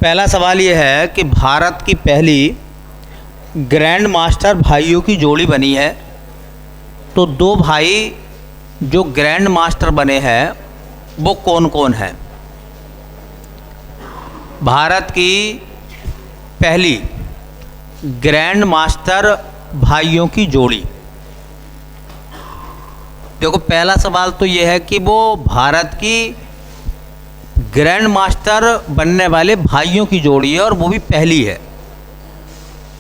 पहला सवाल ये है कि भारत की पहली ग्रैंड मास्टर भाइयों की जोड़ी बनी है। तो दो भाई जो ग्रैंड मास्टर बने हैं वो कौन कौन हैं? भारत की पहली ग्रैंड मास्टर भाइयों की जोड़ी। देखो, पहला सवाल तो ये है कि वो भारत की ग्रैंड मास्टर बनने वाले भाइयों की जोड़ी है और वो भी पहली है।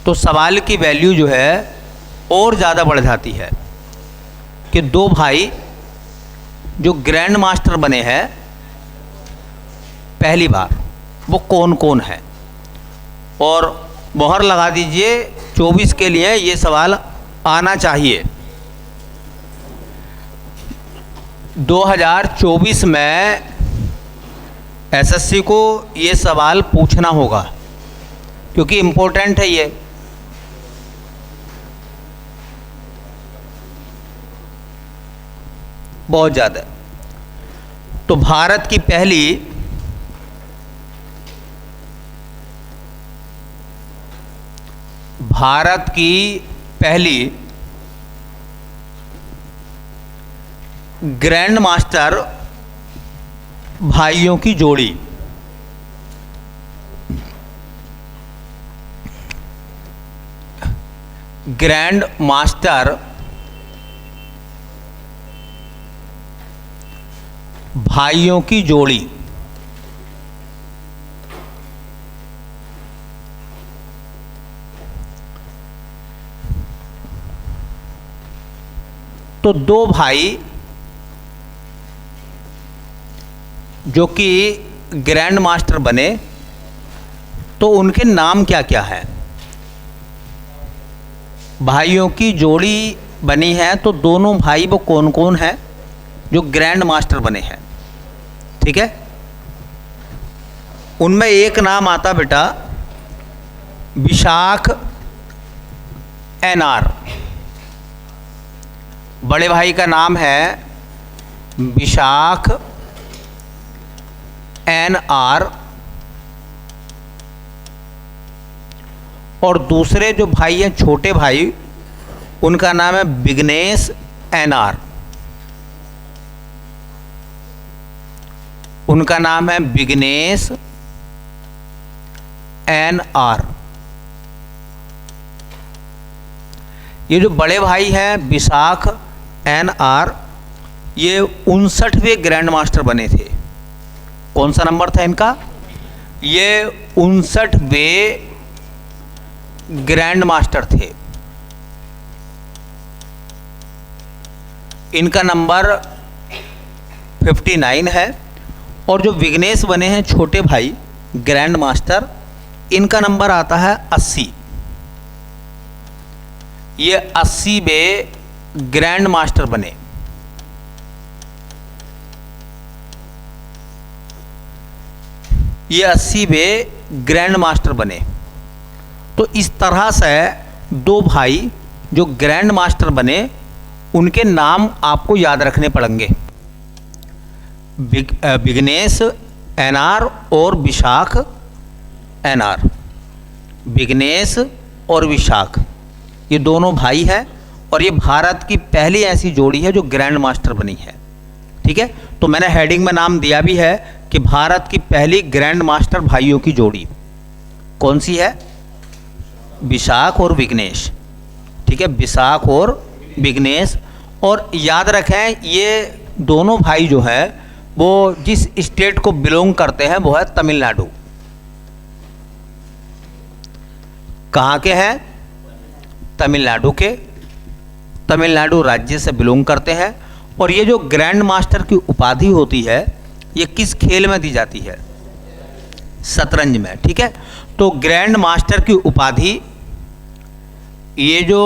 तो सवाल की वैल्यू जो है और ज़्यादा बढ़ जाती है कि दो भाई जो ग्रैंड मास्टर बने हैं पहली बार, वो कौन कौन है। और मोहर लगा दीजिए, 24 के लिए ये सवाल आना चाहिए। 2024 में एसएससी को ये सवाल पूछना होगा क्योंकि इम्पोर्टेंट है ये। बहुत ज़्यादा। तो भारत की पहली ग्रैंड मास्टर भाइयों की जोड़ी। ग्रैंड मास्टर भाइयों की जोड़ी। तो दो भाई जो कि ग्रैंड मास्टर बने, तो उनके नाम क्या क्या है? भाइयों की जोड़ी बनी है तो दोनों भाई वो कौन कौन है जो ग्रैंड मास्टर बने हैं? ठीक है, उनमें एक नाम आता बेटा विशाख एनआर। बड़े भाई का नाम है विशाख एनआर और दूसरे जो भाई हैं छोटे भाई, उनका नाम है विघ्नेश एनआर। उनका नाम है विघ्नेश एनआर। ये जो बड़े भाई हैं विशाख एनआर, ये 59वें ग्रैंड मास्टर बने थे। कौन सा नंबर था इनका? ये 59वें ग्रैंड मास्टर थे। इनका नंबर 59 है। और जो विघ्नेश बने हैं छोटे भाई ग्रैंड मास्टर, इनका नंबर आता है 80। ये 80वें ग्रैंड मास्टर बने। ये 80वें ग्रैंड मास्टर बने। तो इस तरह से दो भाई जो ग्रैंड मास्टर बने, उनके नाम आपको याद रखने पड़ेंगे। विघ्नेश एनआर और विशाख एनआर। विघ्नेश और विशाख ये दोनों भाई हैं और ये भारत की पहली ऐसी जोड़ी है जो ग्रैंड मास्टर बनी है। ठीक है, तो मैंने हेडिंग में नाम दिया भी है कि भारत की पहली ग्रैंड मास्टर भाइयों की जोड़ी कौन सी है? विशाख और विघ्नेश। ठीक है, विशाख और विघ्नेश। और याद रखें, ये दोनों भाई जो है वो जिस स्टेट को बिलोंग करते हैं वो है तमिलनाडु। कहाँ के हैं? तमिलनाडु के। तमिलनाडु राज्य से बिलोंग करते हैं। और ये जो ग्रैंड मास्टर की उपाधि होती है, ये किस खेल में दी जाती है? शतरंज में। ठीक है, तो ग्रैंड मास्टर की उपाधि, ये जो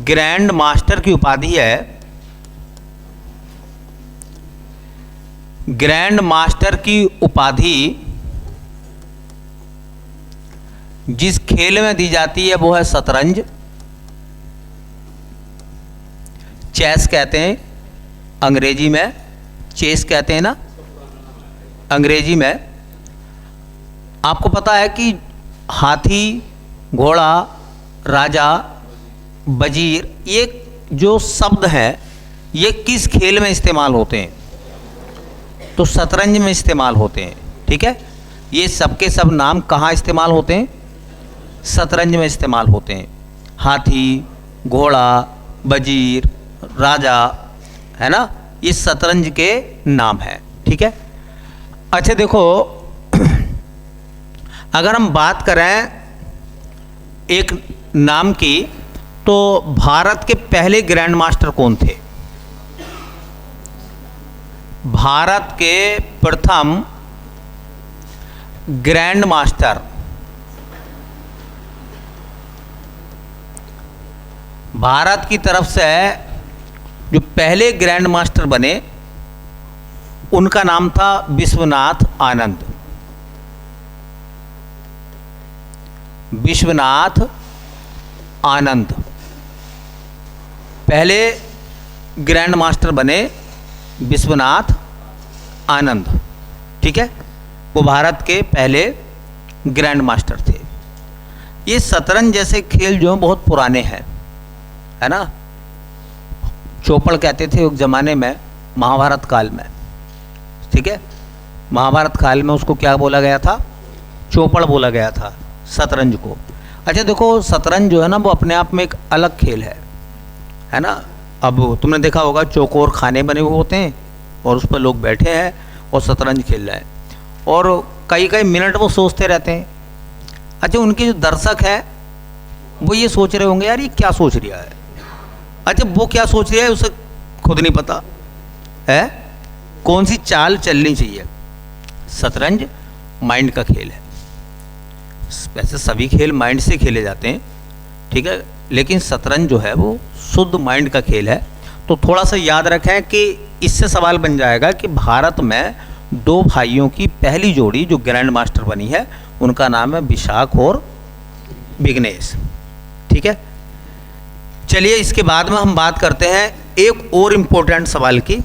ग्रैंड मास्टर की उपाधि है, ग्रैंड मास्टर की उपाधि जिस खेल में दी जाती है वो है शतरंज। चेस कहते हैं अंग्रेजी में, चेस कहते हैं ना अंग्रेजी में। आपको पता है कि हाथी, घोड़ा, राजा, वजीर, ये जो शब्द हैं ये किस खेल में इस्तेमाल होते हैं? तो शतरंज में इस्तेमाल होते हैं। ठीक है, ये सब के सब नाम कहाँ इस्तेमाल होते हैं? शतरंज में इस्तेमाल होते हैं। हाथी, घोड़ा, वजीर, राजा, है ना, ये शतरंज के नाम हैं। ठीक है, अच्छा देखो, अगर हम बात करें एक नाम की, तो भारत के पहले ग्रैंड मास्टर कौन थे? भारत के प्रथम ग्रैंड मास्टर, भारत की तरफ से जो पहले ग्रैंड मास्टर बने उनका नाम था विश्वनाथ आनंद। विश्वनाथ आनंद पहले ग्रैंड मास्टर बने, विश्वनाथ आनंद। ठीक है, वो भारत के पहले ग्रैंड मास्टर थे। ये शतरंज जैसे खेल जो हैं बहुत पुराने हैं, है ना। चौपड़ कहते थे एक ज़माने में, महाभारत काल में। ठीक है, महाभारत काल में उसको क्या बोला गया था? चौपड़ बोला गया था शतरंज को। अच्छा देखो, शतरंज जो है ना वो अपने आप में एक अलग खेल है ना। अब तुमने देखा होगा चौकोर खाने बने हुए होते हैं और उस पर लोग बैठे हैं और शतरंज खेल रहे हैं, और कई कई मिनट वो सोचते रहते हैं। अच्छा, उनके जो दर्शक हैं वो ये सोच रहे होंगे यार ये क्या सोच रहा है। अच्छा, वो क्या सोच रहा है उसे खुद नहीं पता है, कौन सी चाल चलनी चाहिए। शतरंज माइंड का खेल है। वैसे सभी खेल माइंड से खेले जाते हैं, ठीक है, लेकिन शतरंज जो है वो शुद्ध माइंड का खेल है। तो थोड़ा सा याद रखें कि इससे सवाल बन जाएगा कि भारत में दो भाइयों की पहली जोड़ी जो ग्रैंड मास्टर बनी है उनका नाम है विशाख और विघ्नेश। ठीक है, चलिए इसके बाद में हम बात करते हैं एक और इम्पोर्टेंट सवाल की,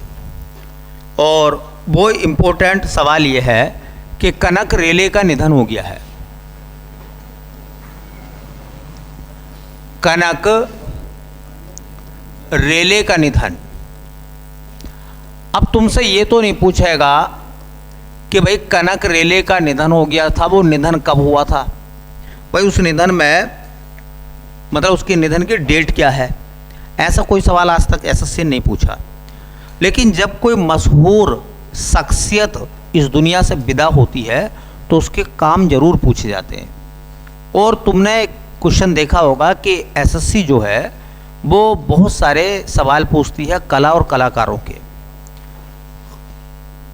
और वो इम्पोर्टेंट सवाल ये है कि कनक रेले का निधन हो गया है। कनक रेले का निधन। अब तुमसे ये तो नहीं पूछेगा कि भाई कनक रेले का निधन हो गया था, वो निधन कब हुआ था? भाई उस निधन में मतलब उसके निधन की डेट क्या है, ऐसा कोई सवाल आज तक एसएससी ने नहीं पूछा। लेकिन जब कोई मशहूर शख्सियत इस दुनिया से विदा होती है तो उसके काम जरूर पूछे जाते हैं। और तुमने क्वेश्चन देखा होगा कि एसएससी जो है वो बहुत सारे सवाल पूछती है कला और कलाकारों के,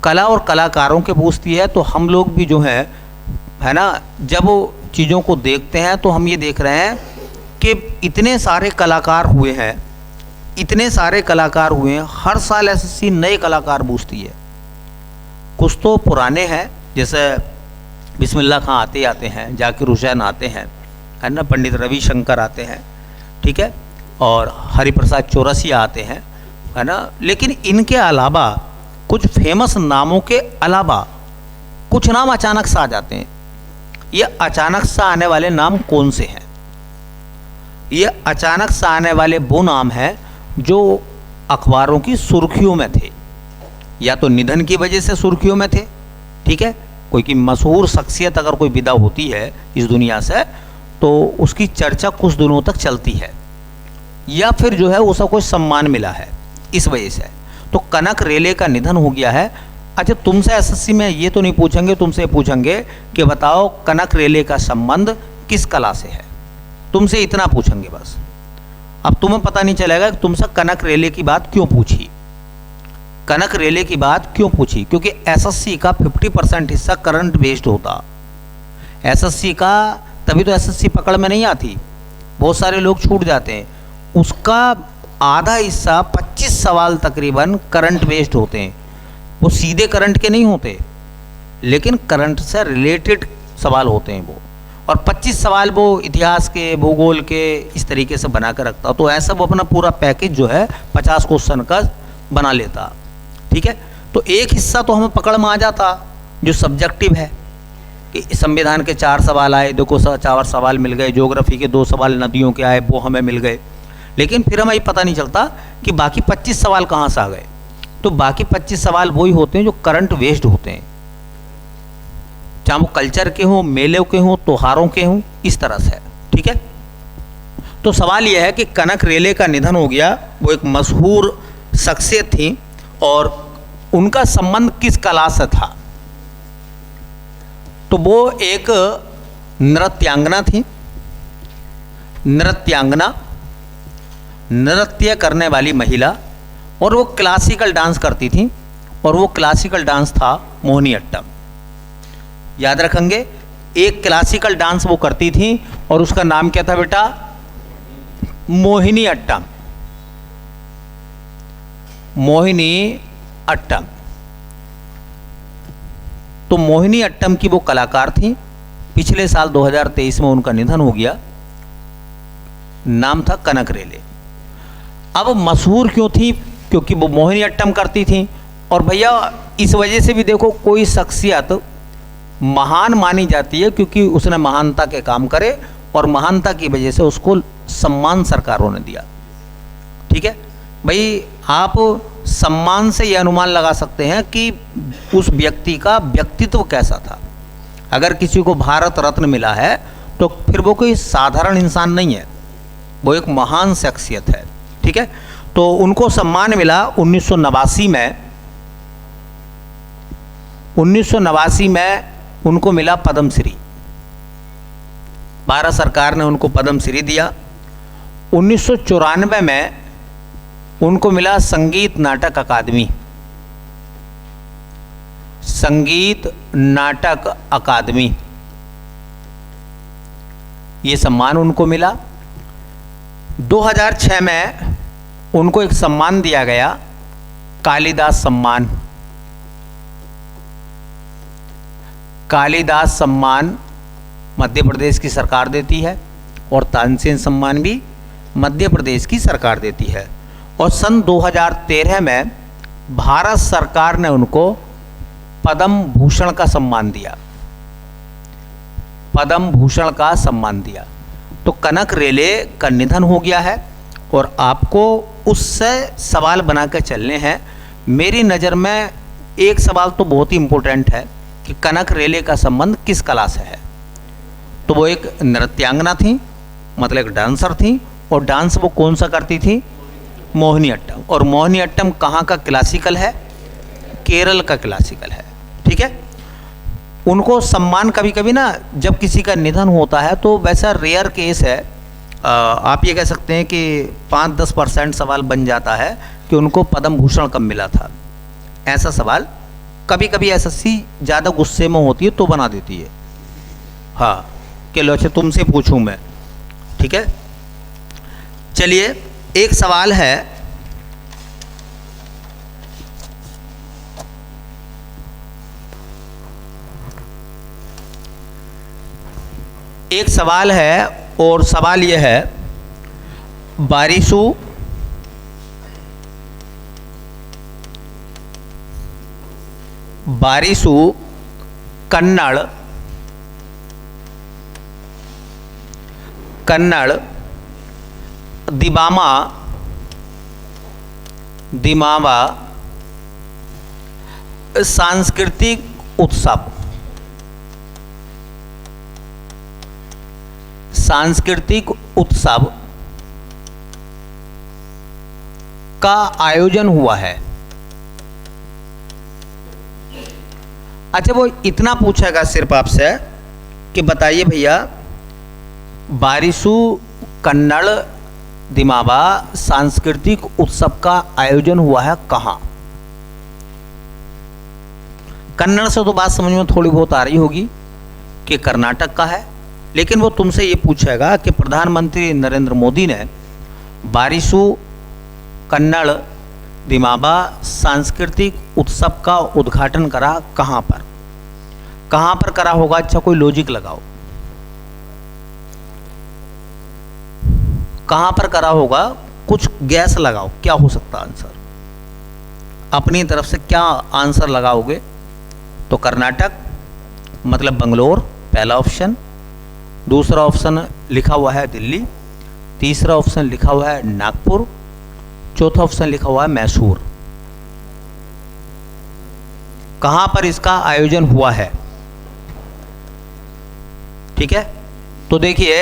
कला और कलाकारों के पूछती है। तो हम लोग भी जो है ना, जब वो चीज़ों को देखते हैं तो हम ये देख रहे हैं कि इतने सारे कलाकार हुए हैं, इतने सारे कलाकार हुए हैं, हर साल एसएससी नए कलाकार पूछती है। कुछ तो पुराने हैं, जैसे बिस्मिल्लाह खां आते हैं, जाकिर हुसैन आते हैं, है ना, पंडित रविशंकर आते हैं, ठीक है, और हरिप्रसाद चौरसिया आते हैं, है ना। लेकिन इनके अलावा कुछ फेमस नामों के अलावा कुछ नाम अचानक से आ जाते हैं। ये अचानक से आने वाले नाम कौन से हैं? ये अचानक से आने वाले वो नाम हैं जो अखबारों की सुर्खियों में थे, या तो निधन की वजह से सुर्खियों में थे, ठीक है, कोई की मशहूर शख्सियत अगर कोई विदा होती है इस दुनिया से तो उसकी चर्चा कुछ दिनों तक चलती है, या फिर जो है उसका कोई सम्मान मिला है इस वजह से। तो कनक रेले का निधन हो गया है। अच्छा, तुमसे एसएससी में ये तो नहीं पूछेंगे, तुमसे पूछेंगे कि बताओ कनक रेले का संबंध किस कला से है, तुमसे इतना पूछेंगे बस। अब तुम्हें पता नहीं चलेगा कि तुमसे कनक रेले की बात क्यों पूछी, कनक रेले की बात क्यों पूछी, क्योंकि एसएससी का 50% हिस्सा करंट बेस्ड होता। एसएससी का तभी तो एसएससी पकड़ में नहीं आती, बहुत सारे लोग छूट जाते हैं। उसका आधा हिस्सा 25 सवाल तकरीबन करंट बेस्ड होते हैं। वो सीधे करंट के नहीं होते, लेकिन करंट से रिलेटेड सवाल होते हैं वो, और 25 सवाल वो इतिहास के, भूगोल के, इस तरीके से बना कर रखता। तो ऐसा वो अपना पूरा पैकेज जो है 50 क्वेश्चन का बना लेता, ठीक है। तो एक हिस्सा तो हमें पकड़ में आ जाता जो सब्जेक्टिव है, कि संविधान के 4 सवाल आए, देखो 4 सवाल मिल गए, ज्योग्राफी के 2 सवाल नदियों के आए, वो हमें मिल गए, लेकिन फिर हमें पता नहीं चलता कि बाकी 25 सवाल कहाँ से आ गए। तो बाकी 25 सवाल वही होते हैं जो करंट बेस्ड होते हैं, चाहे वो कल्चर के हों, मेलों के हों, त्योहारों के हों, इस तरह से। ठीक है, तो सवाल यह है कि कनक रेले का निधन हो गया। वो एक मशहूर शख्सियत थी और उनका संबंध किस कला से था? तो वो एक नृत्यांगना थी। नृत्यांगना, नृत्य करने वाली महिला, और वो क्लासिकल डांस करती थी, और वो क्लासिकल डांस था मोहिनीअट्टम। याद रखेंगे, एक क्लासिकल डांस वो करती थी और उसका नाम क्या था बेटा? मोहिनीअट्टम। मोहिनीअट्टम। तो मोहिनीअट्टम की वो कलाकार थी। पिछले साल 2023 में उनका निधन हो गया। नाम था कनक रेले। अब मशहूर क्यों थी? क्योंकि वो मोहिनीअट्टम करती थी। और भैया इस वजह से भी देखो, कोई शख्सियत महान मानी जाती है क्योंकि उसने महानता के काम करे, और महानता की वजह से उसको सम्मान सरकारों ने दिया। ठीक है भाई, आप सम्मान से यह अनुमान लगा सकते हैं कि उस व्यक्ति का व्यक्तित्व कैसा था। अगर किसी को भारत रत्न मिला है तो फिर वो कोई साधारण इंसान नहीं है, वो एक महान शख्सियत है। ठीक है, तो उनको सम्मान मिला 1989 में। 1989 में उनको मिला पद्मश्री। भारत सरकार ने उनको पद्मश्री दिया। 1994 में उनको मिला संगीत नाटक अकादमी। संगीत नाटक अकादमी, ये सम्मान उनको मिला। 2006 में उनको एक सम्मान दिया गया, कालिदास सम्मान। कालिदास सम्मान मध्य प्रदेश की सरकार देती है, और तानसेन सम्मान भी मध्य प्रदेश की सरकार देती है। और सन 2013 में भारत सरकार ने उनको पद्म भूषण का सम्मान दिया। पद्म भूषण का सम्मान दिया। तो कनक रेले का निधन हो गया है, और आपको उससे सवाल बना के चलने हैं। मेरी नज़र में एक सवाल तो बहुत ही इम्पोर्टेंट है कि कनक रेले का संबंध किस कला से है। तो वो एक नृत्यांगना थी, मतलब एक डांसर थी, और डांस वो कौन सा करती थी? मोहिनीअट्टम। और मोहिनीअट्टम कहाँ का क्लासिकल है? केरल का क्लासिकल है। ठीक है, उनको सम्मान कभी कभी ना, जब किसी का निधन होता है तो वैसा रेयर केस है, आप ये कह सकते हैं कि 5-10% सवाल बन जाता है कि उनको पद्म भूषण कब मिला था। ऐसा सवाल कभी कभी एसएससी ज़्यादा गुस्से में होती है तो बना देती है। हाँ, कि लो अच्छा तुमसे पूछूं मैं। ठीक है, चलिए एक सवाल है, एक सवाल है, और सवाल यह है, बारिशु कन्नड़ दिमावा सांस्कृतिक उत्सव का आयोजन हुआ है। अच्छा, वो इतना पूछेगा सिर्फ आपसे कि बताइए भैया, बारिशु कन्नड़ दिमावा सांस्कृतिक उत्सव का आयोजन हुआ है कहाँ? कन्नड़ से तो बात समझ में थोड़ी बहुत आ रही होगी कि कर्नाटक का है, लेकिन वो तुमसे ये पूछेगा कि प्रधानमंत्री नरेंद्र मोदी ने बारिशु कन्नड़ दिमावा सांस्कृतिक उत्सव का उद्घाटन करा कहाँ पर? कहाँ पर करा होगा? अच्छा, कोई लॉजिक लगाओ, कहाँ पर करा होगा? कुछ गैस लगाओ, क्या हो सकता आंसर? अपनी तरफ से क्या आंसर लगाओगे? तो कर्नाटक, मतलब बंगलोर, पहला ऑप्शन। दूसरा ऑप्शन लिखा हुआ है दिल्ली। तीसरा ऑप्शन लिखा हुआ है नागपुर। चौथा ऑप्शन लिखा हुआ है मैसूर। कहाँ पर इसका आयोजन हुआ है? ठीक है, तो देखिए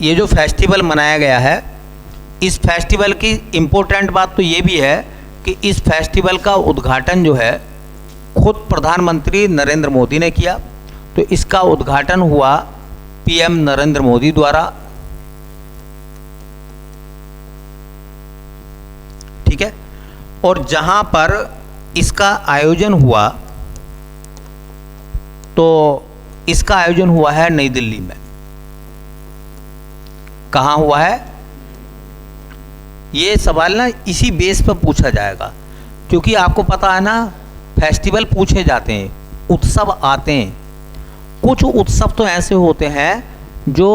ये जो फेस्टिवल मनाया गया है, इस फेस्टिवल की इम्पोर्टेंट बात तो ये भी है कि इस फेस्टिवल का उद्घाटन जो है खुद प्रधानमंत्री नरेंद्र मोदी ने किया। तो इसका उद्घाटन हुआ पीएम नरेंद्र मोदी द्वारा। ठीक है, और जहां पर इसका आयोजन हुआ तो इसका आयोजन हुआ है नई दिल्ली में। कहाँ हुआ है? ये सवाल ना इसी बेस पर पूछा जाएगा, क्योंकि आपको पता है ना फेस्टिवल पूछे जाते हैं, उत्सव आते हैं। कुछ उत्सव तो ऐसे होते हैं जो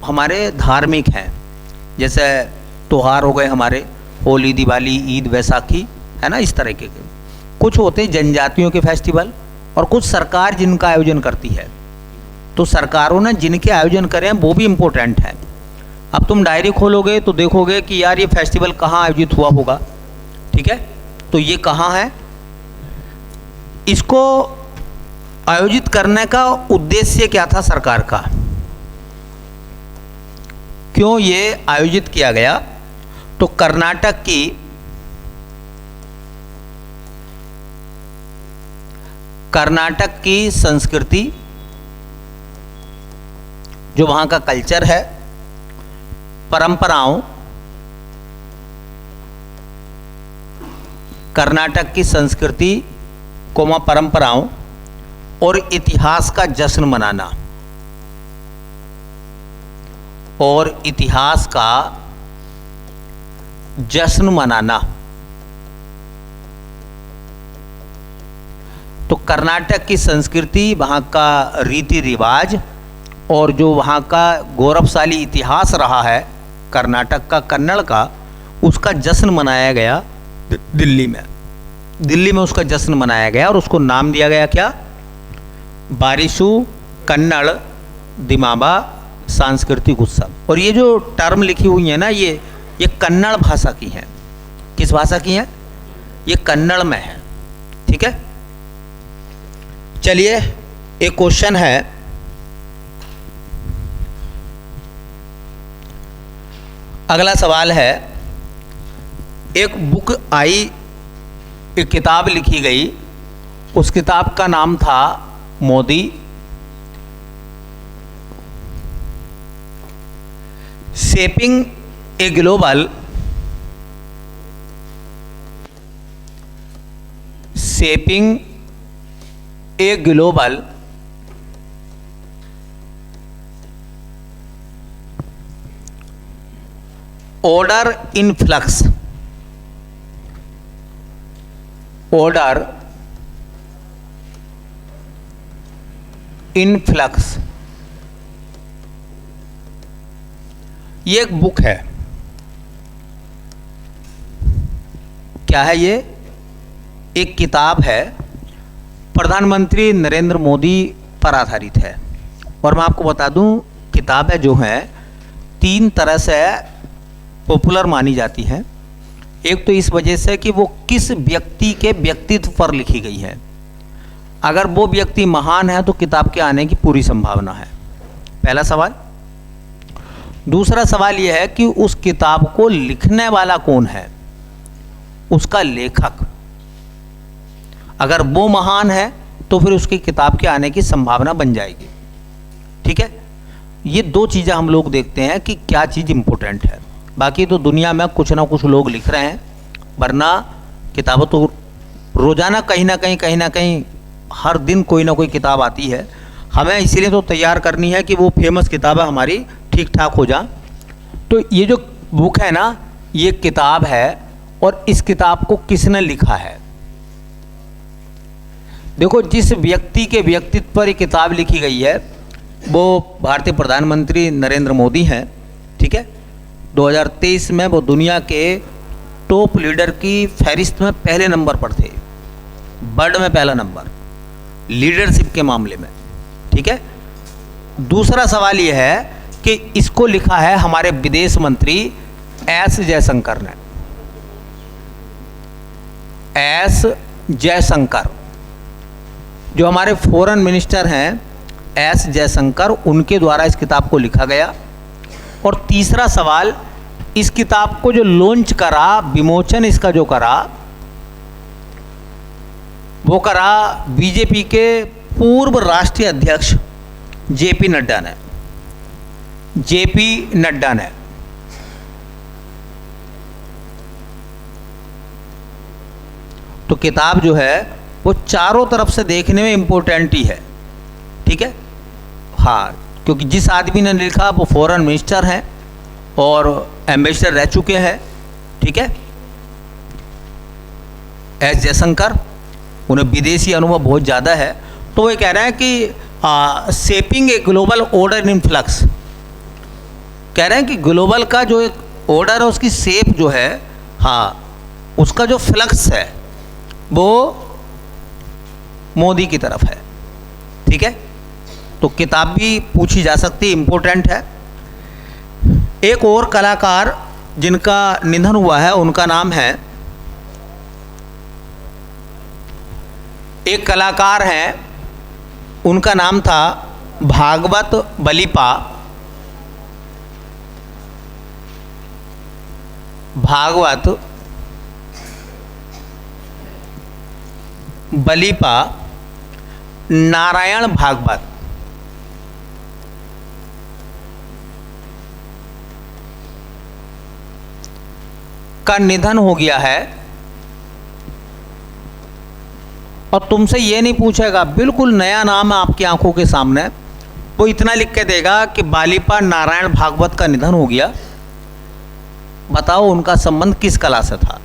हमारे धार्मिक हैं, जैसे त्योहार हो गए हमारे, होली, दिवाली, ईद, वैसाखी, है ना, इस तरह के। कुछ होते हैं जनजातियों के फेस्टिवल, और कुछ सरकार जिनका आयोजन करती है। तो सरकारों ने जिनके आयोजन करे हैं वो भी इम्पोर्टेंट है। अब तुम डायरी खोलोगे तो देखोगे कि यार ये फेस्टिवल कहाँ आयोजित हुआ होगा। ठीक है, तो ये कहाँ है? इसको आयोजित करने का उद्देश्य क्या था सरकार का? क्यों ये आयोजित किया गया? तो कर्नाटक की संस्कृति, जो वहाँ का कल्चर है, परंपराओं, कर्नाटक की संस्कृति कोमा परंपराओं और इतिहास का जश्न मनाना, और इतिहास का जश्न मनाना। तो कर्नाटक की संस्कृति, वहाँ का रीति रिवाज और जो वहाँ का गौरवशाली इतिहास रहा है कर्नाटक का, कन्नड़ का, उसका जश्न मनाया गया दिल्ली में। दिल्ली में उसका जश्न मनाया गया और उसको नाम दिया गया क्या? बारिशु कन्नड़ दिमाबा सांस्कृतिक उत्सव। और ये जो टर्म लिखी हुई है ना, ये कन्नड़ भाषा की हैं। किस भाषा की हैं? ये कन्नड़ में है। ठीक है, चलिए एक क्वेश्चन है, अगला सवाल है। एक बुक आई, एक किताब लिखी गई, उस किताब का नाम था Modi shaping a global order in flux. Order in flux, ये एक बुक है। क्या है ये? एक किताब है, प्रधानमंत्री नरेंद्र मोदी पर आधारित है। और मैं आपको बता दूं, किताबें जो हैं 3 तरह से पॉपुलर मानी जाती हैं। एक तो इस वजह से कि वो किस व्यक्ति के व्यक्तित्व पर लिखी गई है। अगर वो व्यक्ति महान है तो किताब के आने की पूरी संभावना है, पहला सवाल। दूसरा सवाल यह है कि उस किताब को लिखने वाला कौन है, उसका लेखक। अगर वो महान है तो फिर उसकी किताब के आने की संभावना बन जाएगी। ठीक है, ये 2 चीज़ें हम लोग देखते हैं कि क्या चीज़ इम्पोर्टेंट है। बाकी तो दुनिया में कुछ ना कुछ लोग लिख रहे हैं, वरना किताबें तो रोज़ाना कहीं ना कहीं हर दिन कोई ना कोई किताब आती है। हमें इसीलिए तो तैयार करनी है कि वो फेमस किताबें हमारी ठीक ठाक हो जाए। तो ये जो बुक है ना, ये किताब है, और इस किताब को किसने लिखा है? देखो, जिस व्यक्ति के व्यक्तित्व पर ये किताब लिखी गई है वो भारतीय प्रधानमंत्री नरेंद्र मोदी हैं। ठीक है, 2023 में वो दुनिया के टॉप लीडर की फहरिस्त में पहले नंबर पर थे, वर्ल्ड में पहला नंबर लीडरशिप के मामले में। ठीक है। दूसरा सवाल यह है कि इसको लिखा है हमारे विदेश मंत्री एस जयशंकर ने। एस जयशंकर जो हमारे फॉरेन मिनिस्टर हैं, एस जयशंकर, उनके द्वारा इस किताब को लिखा गया। और तीसरा सवाल, इस किताब को जो लॉन्च करा, विमोचन इसका जो करा, वो करा बीजेपी के पूर्व राष्ट्रीय अध्यक्ष जेपी नड्डा ने। जेपी नड्डा ने। तो किताब जो है वो चारों तरफ से देखने में इम्पोर्टेंट ही है, ठीक है। हाँ, क्योंकि जिस आदमी ने लिखा वो फॉरेन मिनिस्टर हैं और एम्बेसडर रह चुके हैं, ठीक है, एस जयशंकर, उन्हें विदेशी अनुभव बहुत ज़्यादा है। तो वो कह रहे हैं कि shaping a global order in flux, कह रहे हैं कि ग्लोबल का जो एक ऑर्डर है उसकी शेप जो है, हाँ, उसका जो फ्लक्स है वो मोदी की तरफ है, ठीक है। तो किताब भी पूछी जा सकती है, इम्पोर्टेंट है। एक और कलाकार जिनका निधन हुआ है, उनका नाम है, एक कलाकार हैं, उनका नाम था भागवत बलिपा। भागवत बलिपा नारायण भागवत। का निधन हो गया है। और तुमसे ये नहीं पूछेगा, बिल्कुल नया नाम है आपकी आंखों के सामने, वो इतना लिख के देगा कि बालिपा नारायण भागवत का निधन हो गया। बताओ उनका संबंध किस कला से था।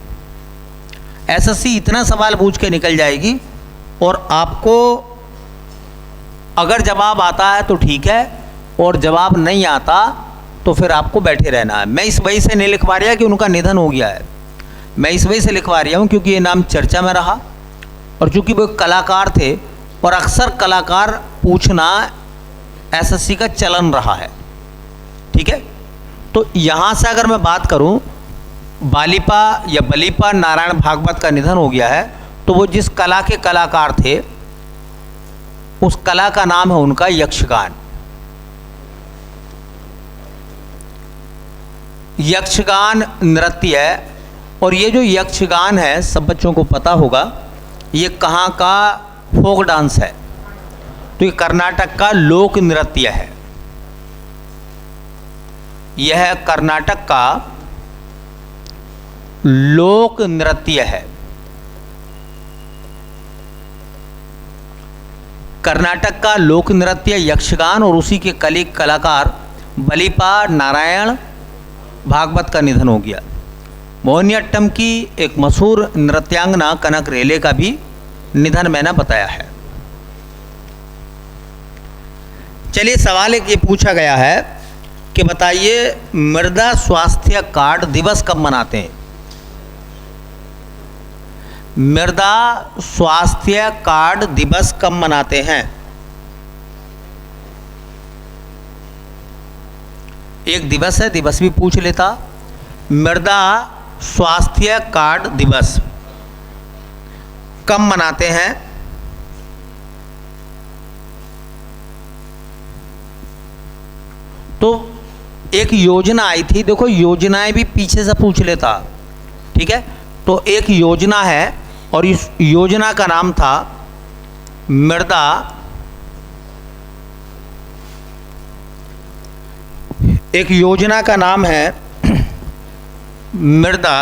एसएससी इतना सवाल पूछ के निकल जाएगी, और आपको अगर जवाब आता है तो ठीक है, और जवाब नहीं आता तो फिर आपको बैठे रहना है। मैं इस वजह से नहीं लिखवा रहा कि उनका निधन हो गया है, मैं इस वजह से लिखवा रहा हूँ क्योंकि ये नाम चर्चा में रहा, और चूँकि वो कलाकार थे, और अक्सर कलाकार पूछना एसएससी का चलन रहा है, ठीक है। तो यहाँ से अगर मैं बात करूँ, बालिपा या बलिपा नारायण भागवत का निधन हो गया है, तो वो जिस कला के कलाकार थे उस कला का नाम है उनका यक्षगान। यक्षगान नृत्य है, और ये जो यक्षगान है सब बच्चों को पता होगा, ये कहाँ का फोक डांस है। तो ये कर्नाटक का लोक नृत्य है। यह कर्नाटक का लोक नृत्य है। कर्नाटक का लोक नृत्य यक्षगान, और उसी के कलाकार बलिपा नारायण भागवत का निधन हो गया। मोहिनीअट्टम की एक मशहूर नृत्यांगना कनक रेले का भी निधन मैंने बताया है। चलिए, सवाल एक ये पूछा गया है कि बताइए मृदा स्वास्थ्य कार्ड दिवस कब मनाते हैं। मृदा स्वास्थ्य कार्ड दिवस कब मनाते हैं। एक दिवस है, दिवस भी पूछ लेता। मृदा स्वास्थ्य कार्ड दिवस कब मनाते हैं। तो एक योजना आई थी, देखो योजनाएं भी पीछे से पूछ लेता, ठीक है। तो एक योजना है, और इस योजना का नाम था मृदा एक योजना का नाम है मृदा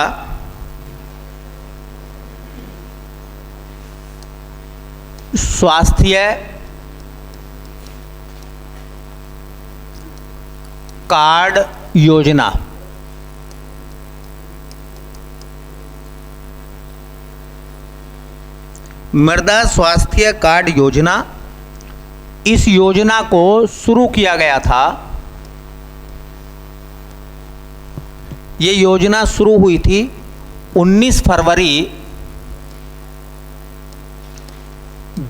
स्वास्थ्य कार्ड योजना। मृदा स्वास्थ्य कार्ड योजना, इस योजना को शुरू किया गया था। ये योजना शुरू हुई थी 19 फरवरी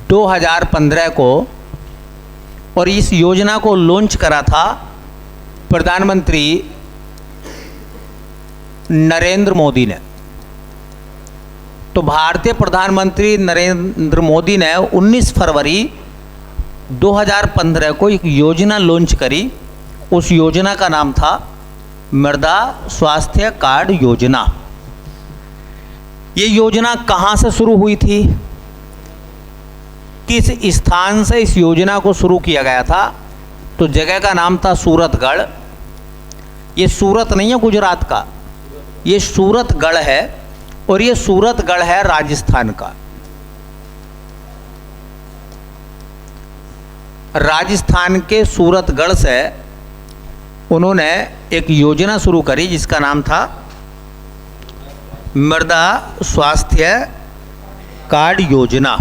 2015 को और इस योजना को लॉन्च करा था प्रधानमंत्री नरेंद्र मोदी ने। तो भारतीय प्रधानमंत्री नरेंद्र मोदी ने 19 फरवरी 2015 को एक योजना लॉन्च करी। उस योजना का नाम था मृदा स्वास्थ्य कार्ड योजना। ये योजना कहाँ से शुरू हुई थी, किस स्थान से इस योजना को शुरू किया गया था? तो जगह का नाम था सूरतगढ़। ये सूरत नहीं है गुजरात का, ये सूरतगढ़ है, और ये सूरतगढ़ है राजस्थान का। राजस्थान के सूरतगढ़ से उन्होंने एक योजना शुरू करी जिसका नाम था मृदा स्वास्थ्य कार्ड योजना।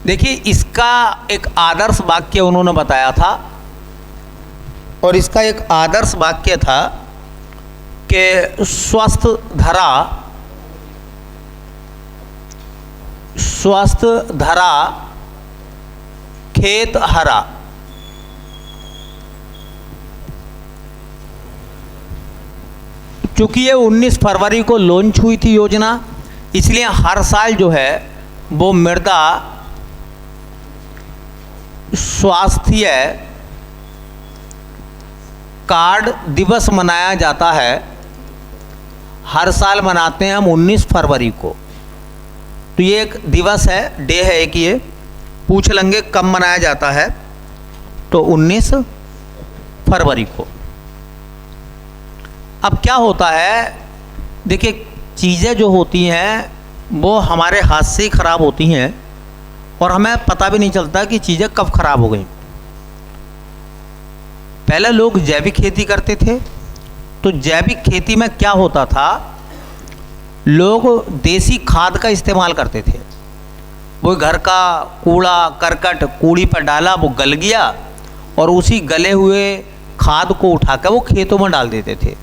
देखिए, इसका एक आदर्श वाक्य उन्होंने बताया था, और इसका एक आदर्श वाक्य था कि स्वस्थ धरा खेत हरा। चूंकि ये 19 फरवरी को लॉन्च हुई थी योजना, इसलिए हर साल जो है वो मृदा स्वास्थ्य कार्ड दिवस मनाया जाता है। हर साल मनाते हैं हम 19 फरवरी को। तो ये एक दिवस है, डे है एक। ये पूछ लेंगे कब मनाया जाता है, तो 19 फरवरी को। अब क्या होता है, देखिए चीज़ें जो होती हैं वो हमारे हाथ से ही ख़राब होती हैं, और हमें पता भी नहीं चलता कि चीज़ें कब खराब हो गई। पहले लोग जैविक खेती करते थे, तो जैविक खेती में क्या होता था, लोग देसी खाद का इस्तेमाल करते थे। वो घर का कूड़ा करकट कूड़ी पर डाला, वो गल गया, और उसी गले हुए खाद को उठाकर वो खेतों में डाल देते थे।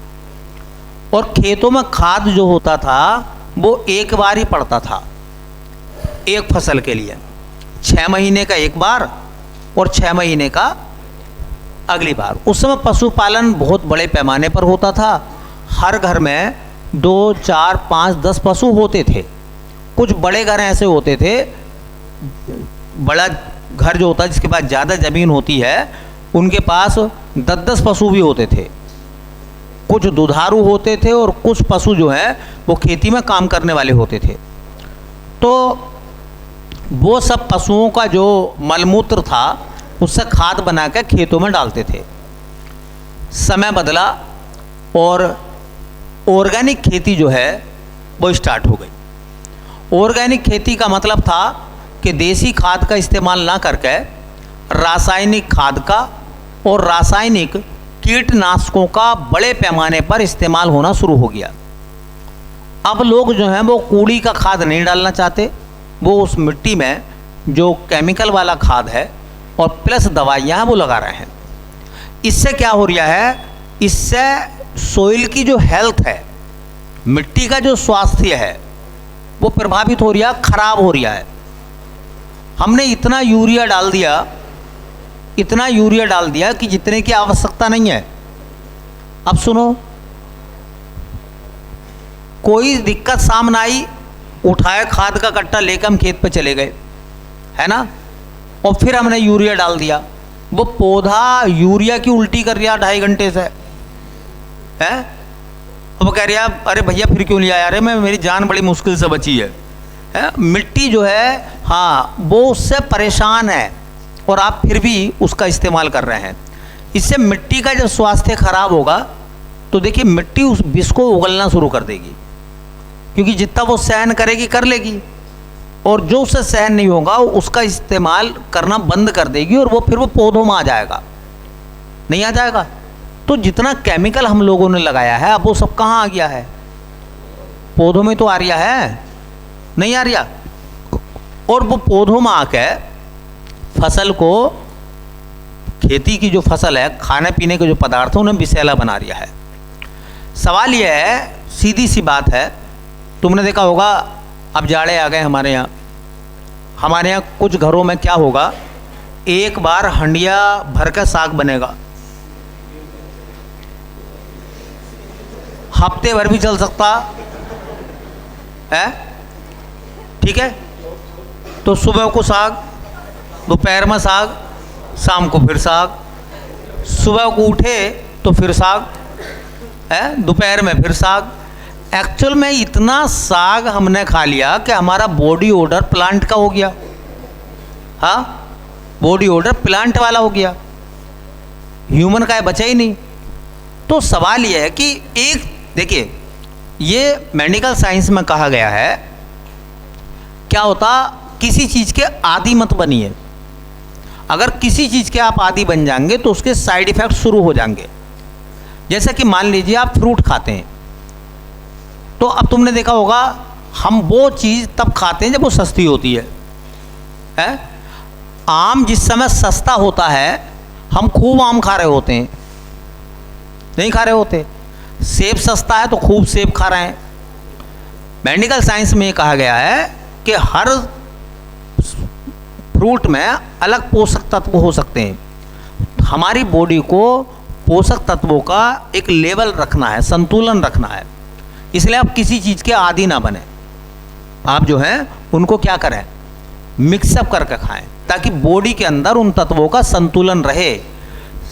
और खेतों में खाद जो होता था वो एक बार ही पड़ता था, एक फसल के लिए। 6 महीने का एक बार और 6 महीने का अगली बार। उस समय पशुपालन बहुत बड़े पैमाने पर होता था। हर घर में 2, 4, 5, 10 पशु होते थे। कुछ बड़े घर ऐसे होते थे, बड़ा घर जो होता है जिसके पास ज़्यादा ज़मीन होती है, उनके पास 10-10 पशु भी होते थे। कुछ दुधारू होते थे और कुछ पशु जो हैं वो खेती में काम करने वाले होते थे। तो वो सब पशुओं का जो मलमूत्र था उससे खाद बनाकर खेतों में डालते थे। समय बदला और ऑर्गेनिक खेती जो है वो स्टार्ट हो गई। ऑर्गेनिक खेती का मतलब था कि देसी खाद का इस्तेमाल ना करके रासायनिक खाद का और रासायनिक कीटनाशकों का बड़े पैमाने पर इस्तेमाल होना शुरू हो गया। अब लोग जो हैं वो कूड़ी का खाद नहीं डालना चाहते, वो उस मिट्टी में जो केमिकल वाला खाद है और प्लस दवाइयाँ वो लगा रहे हैं। इससे क्या हो रहा है, इससे सोइल की जो हेल्थ है, मिट्टी का जो स्वास्थ्य है वो प्रभावित हो रहा है, खराब हो रहा है। हमने इतना यूरिया डाल दिया कि जितने की आवश्यकता नहीं है। अब सुनो, कोई दिक्कत सामने आई, उठाए खाद का कट्टा लेकर हम खेत पे चले गए, है ना, और फिर हमने यूरिया डाल दिया। वो पौधा यूरिया की उल्टी कर रहा 2.5 घंटे से, है। वो कह रहा अरे भैया फिर क्यों लिया यार, मैं मेरी जान बड़ी मुश्किल से बची है। मिट्टी जो है, हाँ, वो उससे परेशान है और आप फिर भी उसका इस्तेमाल कर रहे हैं। इससे मिट्टी का जब स्वास्थ्य खराब होगा तो देखिए मिट्टी उस विष को उगलना शुरू कर देगी, क्योंकि जितना वो सहन करेगी कर लेगी, और जो उससे सहन नहीं होगा उसका इस्तेमाल करना बंद कर देगी, और वो फिर वो पौधों में आ जाएगा, नहीं आ जाएगा। तो जितना केमिकल हम लोगों ने लगाया है अब वो सब कहाँ आ गया है, पौधों में तो आ रहा है, नहीं आ रहा। और वो पौधों में आके फसल को, खेती की जो फसल है, खाने पीने के जो पदार्थ हैं उन्हें विषैला बना रहा है। सवाल यह है, सीधी सी बात है, तुमने देखा होगा अब जाड़े आ गए हमारे यहाँ कुछ घरों में क्या होगा, एक बार हंडिया भर का साग बनेगा, हफ्ते भर भी चल सकता है, ठीक है। तो सुबह को साग, दोपहर में साग, शाम को फिर साग, सुबह को उठे तो फिर साग है, दोपहर में फिर साग। एक्चुअल में इतना साग हमने खा लिया कि हमारा बॉडी ओडर प्लांट का हो गया। हाँ, बॉडी ओडर प्लांट वाला हो गया, ह्यूमन का बचा ही नहीं। तो सवाल यह है कि एक देखिए, ये मेडिकल साइंस में कहा गया है, क्या होता, किसी चीज़ के आदी मत बनिए। अगर किसी चीज़ के आप आदी बन जाएंगे तो उसके साइड इफ़ेक्ट शुरू हो जाएंगे। जैसा कि मान लीजिए आप फ्रूट खाते हैं, तो अब तुमने देखा होगा हम वो चीज़ तब खाते हैं जब वो सस्ती होती है? आम जिस समय सस्ता होता है हम खूब आम खा रहे होते हैं, नहीं खा रहे होते। सेब सस्ता है तो खूब सेब खा रहे हैं। मेडिकल साइंस में कहा गया है कि हर फ्रूट में अलग पोषक तत्व हो सकते हैं। हमारी बॉडी को पोषक तत्वों का एक लेवल रखना है, संतुलन रखना है। इसलिए आप किसी चीज़ के आदी ना बने। आप जो है उनको क्या करें, मिक्सअप करके खाएं, ताकि बॉडी के अंदर उन तत्वों का संतुलन रहे।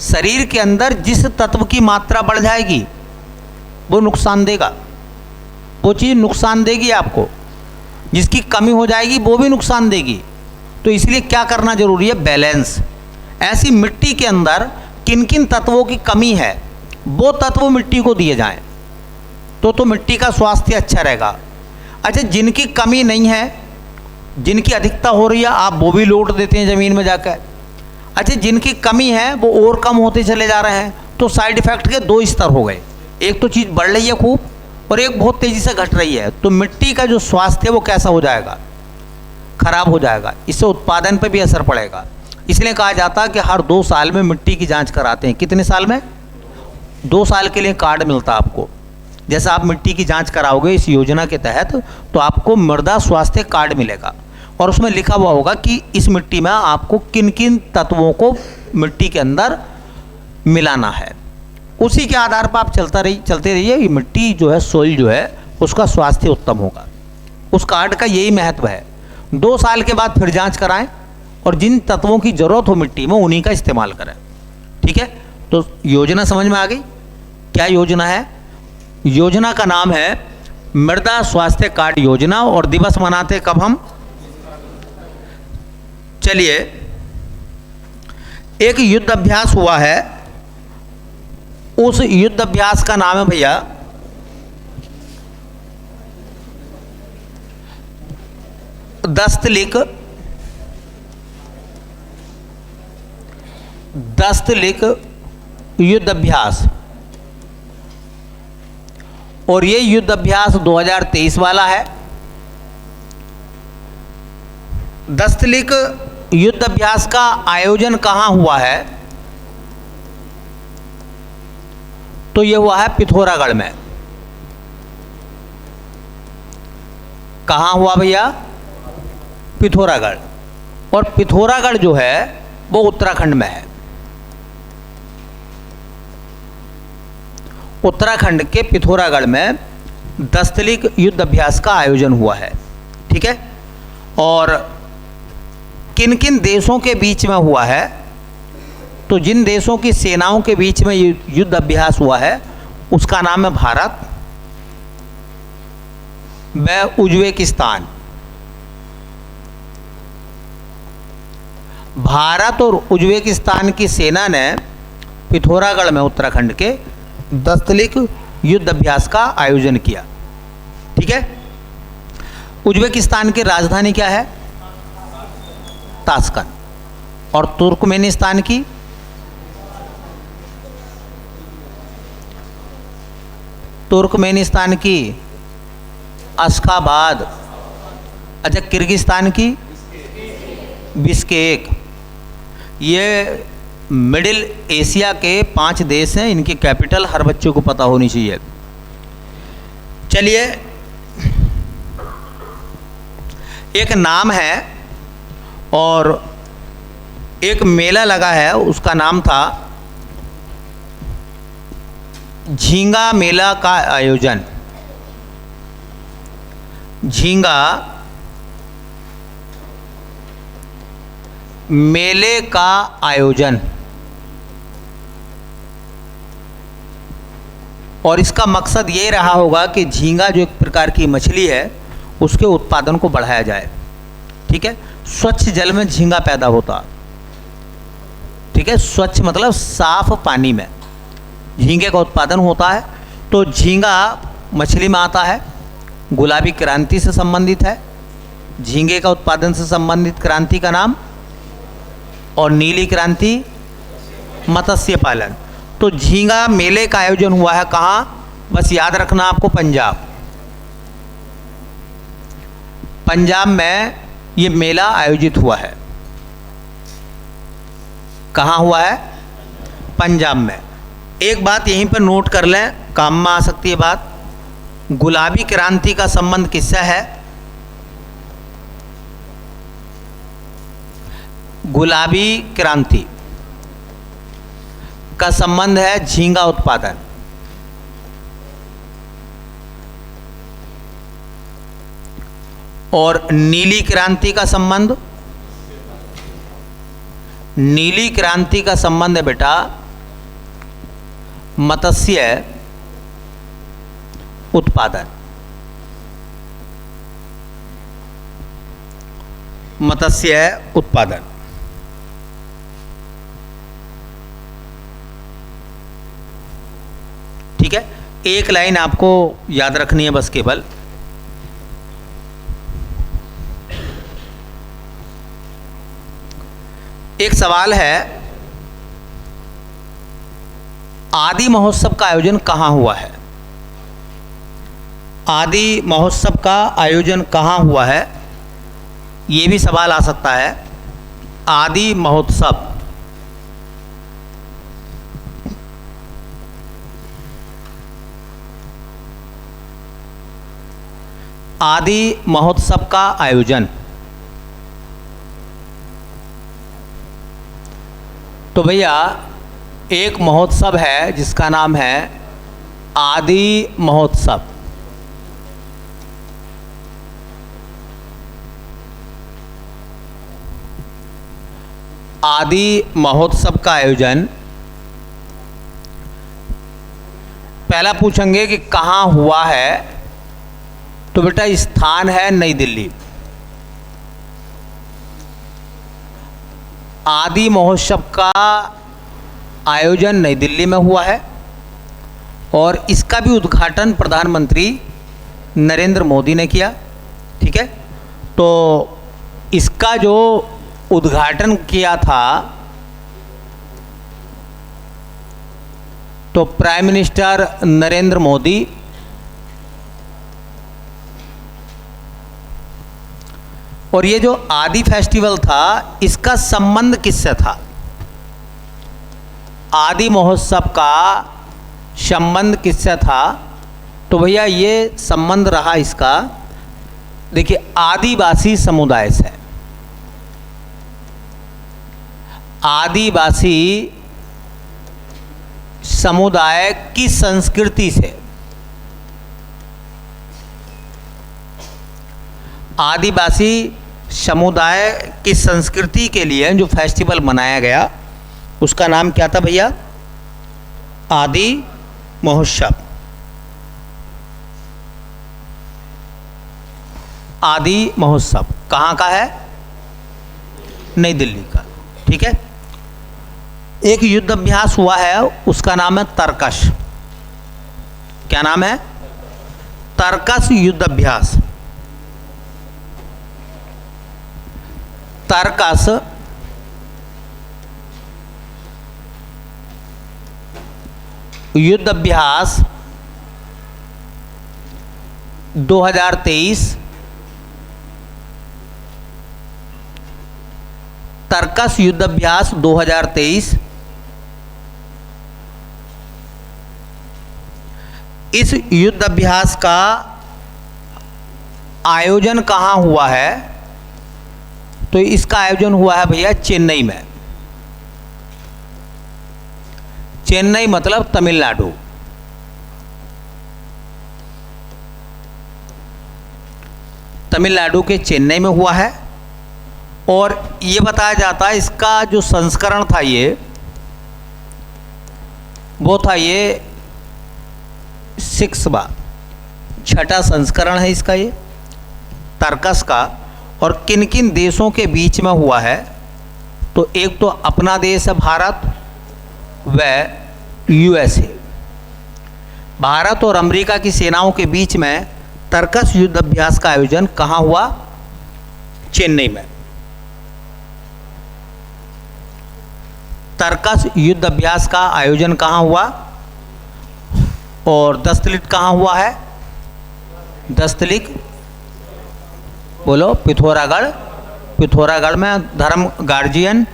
शरीर के अंदर जिस तत्व की मात्रा बढ़ जाएगी वो नुकसान देगा, वो चीज़ नुकसान देगी आपको। जिसकी कमी हो जाएगी वो भी नुकसान देगी। तो इसलिए क्या करना जरूरी है, बैलेंस। ऐसी मिट्टी के अंदर किन किन तत्वों की कमी है वो तत्व मिट्टी को दिए जाएं, तो मिट्टी का स्वास्थ्य अच्छा रहेगा। अच्छा, जिनकी कमी नहीं है, जिनकी अधिकता हो रही है, आप वो भी लौट देते हैं ज़मीन में जाकर। अच्छा, जिनकी कमी है वो और कम होते चले जा रहे हैं। तो साइड इफ़ेक्ट के दो स्तर हो गए, एक तो चीज़ बढ़ रही है खूब और एक बहुत तेज़ी से घट रही है। तो मिट्टी का जो स्वास्थ्य है वो कैसा हो जाएगा, खराब हो जाएगा। इससे उत्पादन पर भी असर पड़ेगा। इसलिए कहा जाता है कि हर 2 साल में मिट्टी की जांच कराते हैं। कितने साल में? 2 साल के लिए कार्ड मिलता है आपको। जैसा आप मिट्टी की जांच कराओगे इस योजना के तहत, तो आपको मृदा स्वास्थ्य कार्ड मिलेगा और उसमें लिखा हुआ होगा कि इस मिट्टी में आपको किन किन तत्वों को मिट्टी के अंदर मिलाना है। उसी के आधार पर आप चलते रहिए। ये मिट्टी जो है, सोइल जो है, उसका स्वास्थ्य उत्तम होगा। उस कार्ड का यही महत्व है। 2 साल के बाद फिर जांच कराएं और जिन तत्वों की ज़रूरत हो मिट्टी में उन्हीं का इस्तेमाल करें, ठीक है। तो योजना समझ में आ गई? क्या योजना है? योजना का नाम है मृदा स्वास्थ्य कार्ड योजना। और दिवस मनाते कब हम? चलिए, एक युद्ध अभ्यास हुआ है, उस युद्ध अभ्यास का नाम है भैया दस्तलिक युद्ध अभ्यास। और ये युद्ध अभ्यास 2023 वाला है। दस्तलिक युद्ध अभ्यास का आयोजन कहाँ हुआ है? तो ये हुआ है पिथौरागढ़ में। कहाँ हुआ भैया? पिथौरागढ़। और पिथौरागढ़ जो है वो उत्तराखंड में है। उत्तराखंड के पिथौरागढ़ में दस्तलिक युद्ध अभ्यास का आयोजन हुआ है, ठीक है। और किन किन देशों के बीच में हुआ है? तो जिन देशों की सेनाओं के बीच में युद्ध अभ्यास हुआ है उसका नाम है भारत व उज्बेकिस्तान। भारत और उज्बेकिस्तान की सेना ने पिथौरागढ़ में उत्तराखंड के दस्तलिक युद्ध अभ्यास का आयोजन किया, ठीक है। उज्बेकिस्तान की राजधानी क्या है? ताशकंद। और तुर्कमेनिस्तान की? तुर्कमेनिस्तान की अशखाबाद। अच्छा, किर्गिस्तान की? बिश्केक। ये मिडिल एशिया के 5 देश हैं, इनकी कैपिटल हर बच्चे को पता होनी चाहिए। चलिए, एक नाम है और एक मेला लगा है, उसका नाम था झींगा मेला का आयोजन। झींगा मेले का आयोजन, और इसका मकसद ये रहा होगा कि झींगा जो एक प्रकार की मछली है उसके उत्पादन को बढ़ाया जाए। ठीक है, स्वच्छ जल में झींगा पैदा होता। ठीक है, स्वच्छ मतलब साफ पानी में झींगे का उत्पादन होता है। तो झींगा मछली में आता है, गुलाबी क्रांति से संबंधित है, झींगे का उत्पादन से संबंधित क्रांति का नाम, और नीली क्रांति मत्स्य पालन। तो झींगा मेले का आयोजन हुआ है कहाँ, बस याद रखना आपको, पंजाब। पंजाब में ये मेला आयोजित हुआ है। कहाँ हुआ है, पंजाब में। एक बात यहीं पर नोट कर लें, काम में आ सकती है बात। गुलाबी क्रांति का संबंध किससे है? गुलाबी क्रांति का संबंध है झींगा उत्पादन। और नीली क्रांति का संबंध, नीली क्रांति का संबंध है बेटा मत्स्य उत्पादन। मत्स्य उत्पादन। ठीक है, एक लाइन आपको याद रखनी है बस केवल। एक सवाल है, आदि महोत्सव का आयोजन कहाँ हुआ है? आदि महोत्सव का आयोजन कहाँ हुआ है, ये भी सवाल आ सकता है। आदि महोत्सव, आदि महोत्सव का आयोजन। तो भैया एक महोत्सव है जिसका नाम है आदि महोत्सव। आदि महोत्सव का आयोजन, पहला पूछेंगे कि कहाँ हुआ है, तो बेटा स्थान है नई दिल्ली। आदि महोत्सव का आयोजन नई दिल्ली में हुआ है और इसका भी उद्घाटन प्रधानमंत्री नरेंद्र मोदी ने किया। ठीक है, तो इसका जो उद्घाटन किया था तो प्राइम मिनिस्टर नरेंद्र मोदी, और ये जो आदि फेस्टिवल था इसका संबंध किससे था? आदि महोत्सव का संबंध किससे था? तो भैया ये संबंध रहा इसका, देखिए, आदिवासी समुदाय से। आदिवासी समुदाय की संस्कृति से। आदिवासी समुदाय की संस्कृति के लिए जो फेस्टिवल मनाया गया उसका नाम क्या था भैया? आदि महोत्सव। आदि महोत्सव कहाँ का है? नई दिल्ली का। ठीक है, एक युद्ध अभ्यास हुआ है, उसका नाम है तरकश। क्या नाम है? तरकश युद्ध अभ्यास। तरकश युद्ध अभ्यास 2023। तरकश युद्ध अभ्यास 2023। इस युद्ध अभ्यास का आयोजन कहाँ हुआ है? तो इसका आयोजन हुआ है भैया चेन्नई में। चेन्नई मतलब तमिलनाडु। तमिलनाडु के चेन्नई में हुआ है। और ये बताया जाता है इसका जो संस्करण था वो था ये 6वां, छठा संस्करण है इसका ये तर्कस का। और किन किन देशों के बीच में हुआ है, तो एक तो अपना देश है भारत व यूएसए। भारत और अमेरिका की सेनाओं के बीच में तर्कस युद्ध अभ्यास का आयोजन कहाँ हुआ? चेन्नई में। तर्कस युद्ध अभ्यास का आयोजन कहाँ हुआ? और दस्तलिक कहाँ हुआ है? दस्तलिक बोलो, पिथौरागढ़। पिथौरागढ़ में धर्म गार्जियन,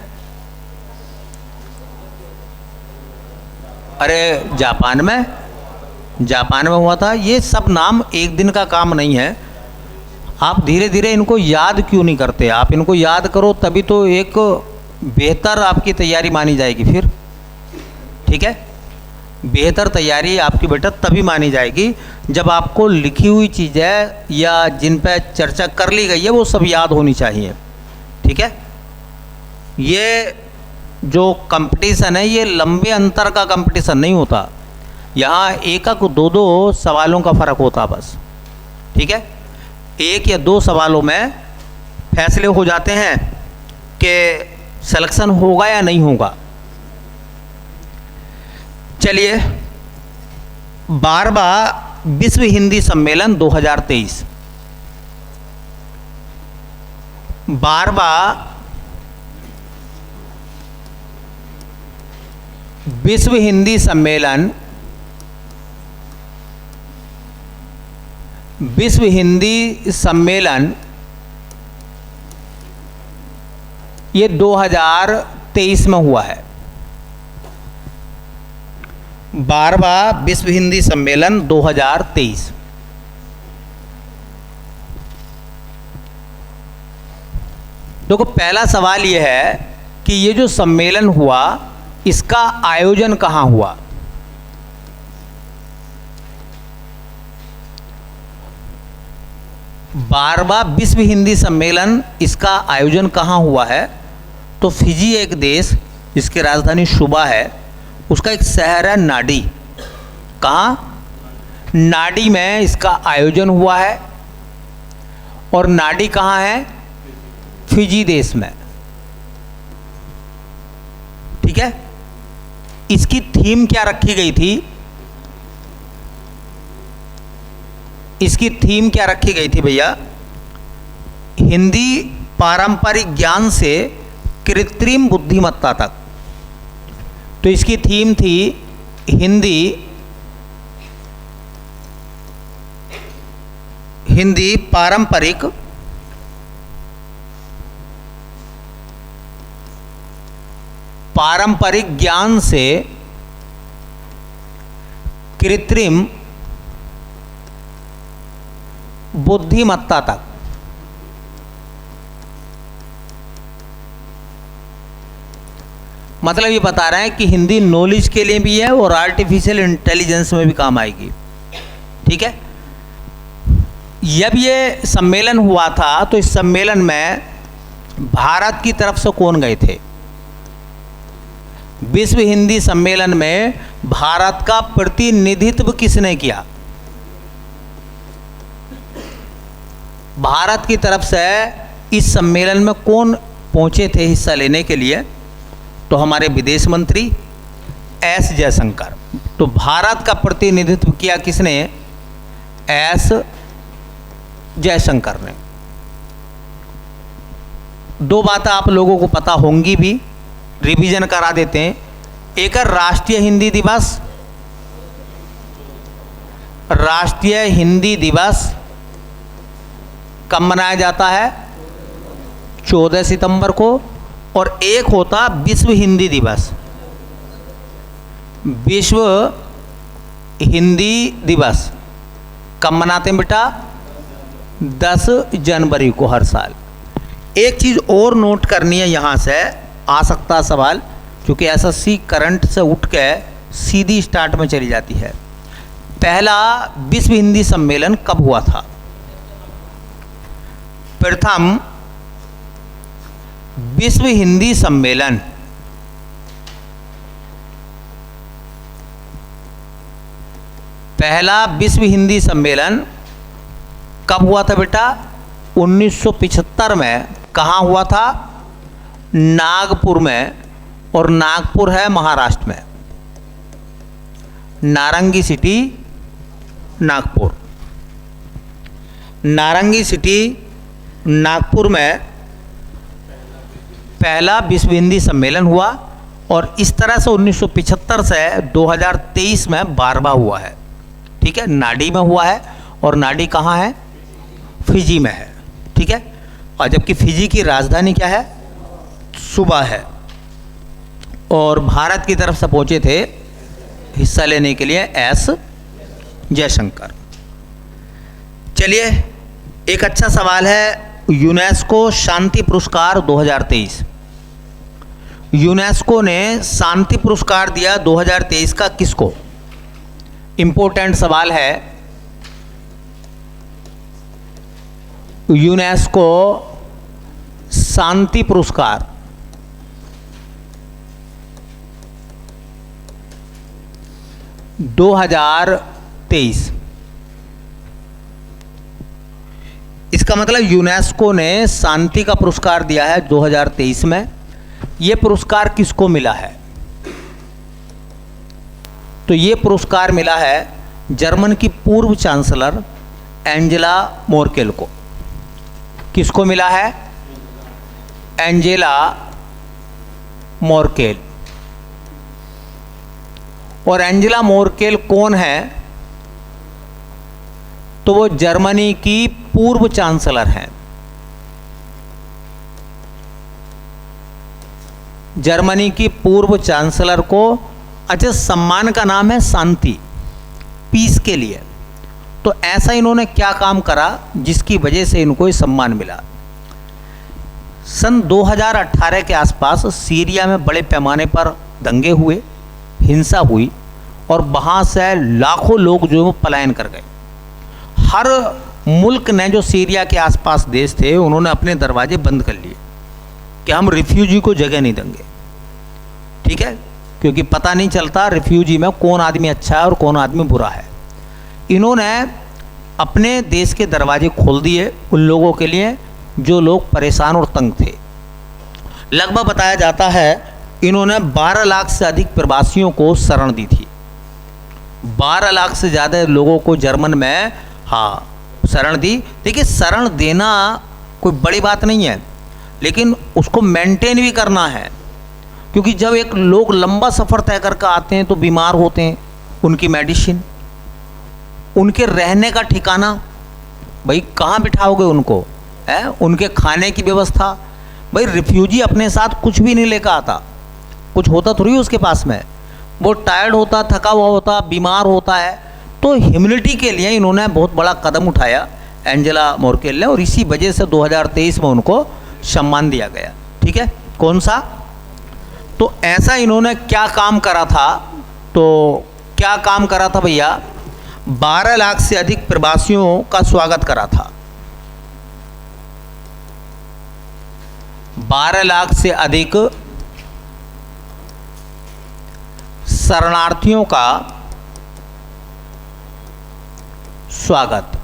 अरे जापान में, जापान में हुआ था। ये सब नाम एक दिन का काम नहीं है। आप धीरे धीरे इनको याद क्यों नहीं करते? आप इनको याद करो तभी तो एक बेहतर आपकी तैयारी मानी जाएगी फिर। ठीक है, बेहतर तैयारी आपकी बेटा तभी मानी जाएगी जब आपको लिखी हुई चीज़ें या जिन पर चर्चा कर ली गई है वो सब याद होनी चाहिए। ठीक है, ये जो कंपटीशन है ये लंबे अंतर का कंपटीशन नहीं होता। यहाँ एक दो सवालों का फ़र्क होता बस। ठीक है, 1 या 2 सवालों में फैसले हो जाते हैं कि सिलेक्शन होगा या नहीं होगा। चलिए, 12वां विश्व हिंदी सम्मेलन 2023। 12वां विश्व हिंदी सम्मेलन, विश्व हिंदी सम्मेलन ये 2023 में हुआ है। 12वां विश्व हिंदी सम्मेलन 2023। देखो, पहला सवाल ये है कि ये जो सम्मेलन हुआ इसका आयोजन कहाँ हुआ? बारहवां विश्व हिंदी सम्मेलन इसका आयोजन कहाँ हुआ है? तो फिजी एक देश जिसकी राजधानी शुबा है, उसका एक शहर है नाडी। कहाँ? नाडी में इसका आयोजन हुआ है। और नाडी कहाँ है? फिजी देश में। ठीक है, इसकी थीम क्या रखी गई थी? इसकी थीम क्या रखी गई थी भैया? हिंदी पारंपरिक ज्ञान से कृत्रिम बुद्धिमत्ता तक। तो इसकी थीम थी हिंदी पारंपरिक ज्ञान से कृत्रिम बुद्धिमत्ता तक। मतलब ये बता रहे हैं कि हिंदी नॉलेज के लिए भी है और आर्टिफिशियल इंटेलिजेंस में भी काम आएगी। ठीक है, जब ये सम्मेलन हुआ था तो इस सम्मेलन में भारत की तरफ से कौन गए थे? विश्व हिंदी सम्मेलन में भारत का प्रतिनिधित्व किसने किया? भारत की तरफ से इस सम्मेलन में कौन पहुंचे थे हिस्सा लेने के लिए? तो हमारे विदेश मंत्री एस जयशंकर। तो भारत का प्रतिनिधित्व किया किसने? एस जयशंकर ने। 2 बातें आप लोगों को पता होंगी भी, रिवीजन करा देते हैं। एक है राष्ट्रीय हिंदी दिवस। राष्ट्रीय हिंदी दिवस कब मनाया जाता है? 14 सितंबर को। और एक होता विश्व हिंदी दिवस। विश्व हिंदी दिवस कब मनाते हैं बेटा? 10 जनवरी को हर साल। एक चीज़ और नोट करनी है, यहाँ से आ सकता सवाल, क्योंकि एसएससी करंट से उठ के सीधी स्टार्ट में चली जाती है। पहला विश्व हिंदी सम्मेलन कब हुआ था? प्रथम विश्व हिंदी सम्मेलन पहला विश्व हिंदी सम्मेलन कब हुआ था बेटा? 1975 में। कहाँ हुआ था? नागपुर में, और नागपुर है महाराष्ट्र में। नारंगी सिटी, नागपुर। नारंगी सिटी, नागपुर में पहला विश्व हिंदी सम्मेलन हुआ, और इस तरह से 1975 से 2023 में 12वां हुआ है। ठीक है, नाडी में हुआ है, और नाडी कहाँ है? फिजी में है। ठीक है, और जबकि फिजी की राजधानी क्या है? सुबह है। और भारत की तरफ से पहुंचे थे हिस्सा लेने के लिए एस जयशंकर। चलिए, एक अच्छा सवाल है, यूनेस्को शांति पुरस्कार 2023। यूनेस्को ने शांति पुरस्कार दिया 2023 का किसको? इंपॉर्टेंट सवाल है। यूनेस्को शांति पुरस्कार 2023। इसका मतलब यूनेस्को ने शांति का पुरस्कार दिया है 2023 में। ये पुरस्कार किसको मिला है? तो ये पुरस्कार मिला है जर्मन की पूर्व चांसलर एंजेला मोर्केल को। किसको मिला है? Angela Morkel. और एंजेला मोर्केल कौन है? तो वो जर्मनी की पूर्व चांसलर हैं। जर्मनी की पूर्व चांसलर को, अच्छा, सम्मान का नाम है शांति, पीस के लिए। तो ऐसा इन्होंने क्या काम करा जिसकी वजह से इनको ये सम्मान मिला? सन 2018 के आसपास सीरिया में बड़े पैमाने पर दंगे हुए, हिंसा हुई, और वहाँ से लाखों लोग जो पलायन कर गए। हर मुल्क ने, जो सीरिया के आसपास देश थे, उन्होंने अपने दरवाजे बंद कर लिए कि हम रिफ्यूजी को जगह नहीं देंगे। ठीक है, क्योंकि पता नहीं चलता रिफ्यूजी में कौन आदमी अच्छा है और कौन आदमी बुरा है। इन्होंने अपने देश के दरवाजे खोल दिए उन लोगों के लिए जो लोग परेशान और तंग थे। लगभग बताया जाता है इन्होंने 12 लाख से अधिक प्रवासियों को शरण दी थी। 12 लाख से ज़्यादा लोगों को जर्मन में शरण दी। देखिए, शरण देना कोई बड़ी बात नहीं है, लेकिन उसको मेंटेन भी करना है, क्योंकि जब एक लोग लंबा सफ़र तय करके आते हैं तो बीमार होते हैं, उनकी मेडिसिन, उनके रहने का ठिकाना, भाई कहाँ बिठाओगे उनको, है उनके खाने की व्यवस्था। भाई रिफ्यूजी अपने साथ कुछ भी नहीं लेकर आता, कुछ होता थोड़ी उसके पास में, वो टायर्ड होता, थका हुआ होता, बीमार होता है। तो ह्यूमैनिटी के लिए इन्होंने बहुत बड़ा कदम उठाया एंजेला मोर्केल ने, और इसी वजह से 2023 में उनको सम्मान दिया गया। ठीक है, कौन सा? तो ऐसा इन्होंने क्या काम करा था? तो क्या काम करा था भैया? 12 लाख से अधिक प्रवासियों का स्वागत करा था। 12 लाख से अधिक शरणार्थियों का स्वागत।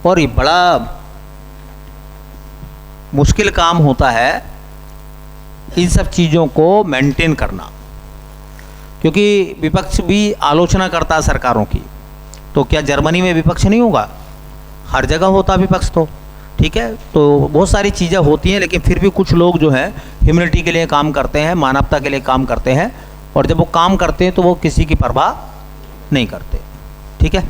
और ये बड़ा मुश्किल काम होता है इन सब चीज़ों को मेंटेन करना, क्योंकि विपक्ष भी आलोचना करता है सरकारों की। तो क्या जर्मनी में विपक्ष नहीं होगा? हर जगह होता विपक्ष तो। ठीक है, तो बहुत सारी चीज़ें होती हैं, लेकिन फिर भी कुछ लोग जो हैं ह्यूमैनिटी के लिए काम करते हैं, मानवता के लिए काम करते हैं, और जब वो काम करते हैं तो वो किसी की परवाह नहीं करते। ठीक है।